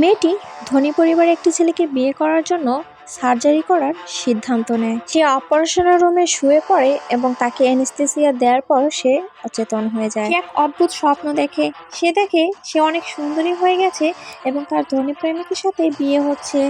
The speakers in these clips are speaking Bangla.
মেয়েটি ধনী পরিবারের একটি ছেলেকে বিয়ে করার জন্য সার্জারি করার সিদ্ধান্ত নেয়। সে অপারেশনের রুমে শুয়ে পড়ে এবং তাকে অ্যানেস্থেসিয়া দেওয়ার পর সে অচেতন হয়ে যায়। সে এক অদ্ভুত স্বপ্ন দেখে। সে দেখে সে অনেক সুন্দরী হয়ে গেছে এবং তার ধনী প্রেমিকের সাথে বিয়ে হচ্ছে।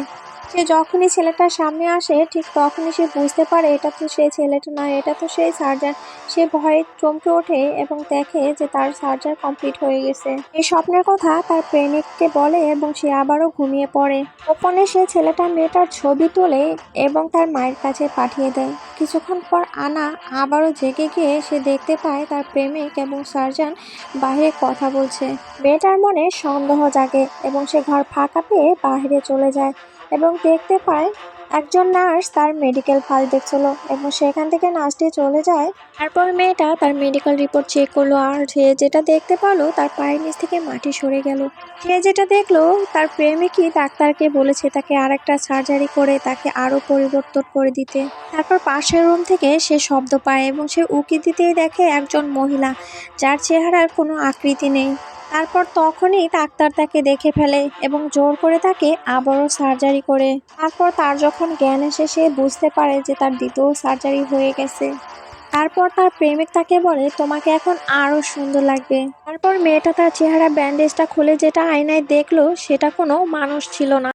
সে যখনই ছেলেটার সামনে আসে ঠিক তখনই সে বুঝতে পারে এটা তো সেই ছেলেটা নয়, এটা তো সেই সার্জন। সে ভয়ে চমকে ওঠে এবং দেখে যে তার সার্জারি কমপ্লিট হয়ে গেছে। এই স্বপ্নের কথা তার প্রেমিককে বলে এবং সে আবারও ঘুমিয়ে পড়ে। গোপনে সে ছেলেটা মেয়েটার ছবি তোলে এবং তার মায়ের কাছে পাঠিয়ে দেয়। কিছুক্ষণ পর আনা আবারও জেগে গিয়ে সে দেখতে পায় তার প্রেমিক এবং সার্জন বাইরে কথা বলছে। মেয়েটার মনে সন্দেহ জাগে এবং সে ঘর ফাঁকা পেয়ে বাইরে চলে যায় এবং দেখতে পায় একজন নার্স তার মেডিকেল ফাইল দেখছিল এবং সেখান থেকে নার্সটি চলে যায়। তারপর মেয়েটা তার মেডিকেল রিপোর্ট চেক করলো আর সে যেটা দেখতে পেলো তার পায়ের নিচ থেকে মাটি সরে গেল। সে যেটা দেখলো তার প্রেমিকই ডাক্তারকে বলেছে তাকে আরেকটা সার্জারি করে তাকে আরো পরিবর্তন করে দিতে। তারপর পাশের রুম থেকে সে শব্দ পায় এবং সে উকি দিতেই দেখে একজন মহিলা যার চেহারার কোনো আকৃতি নেই। তারপর তখনই ডাক্তার তাকে দেখে ফেলে এবং জোর করে তাকে আবারও সার্জারি করে। তারপর তার যখন জ্ঞান আসে সে বুঝতে পারে যে তার দ্বিতীয় সার্জারি হয়ে গেছে। তারপর তার প্রেমিক তাকে বলে তোমাকে এখন আরো সুন্দর লাগবে। তারপর মেয়েটা তার চেহারা ব্যান্ডেজটা খুলে যেটা আয়নায় দেখলো সেটা কোনো মানুষ ছিল না।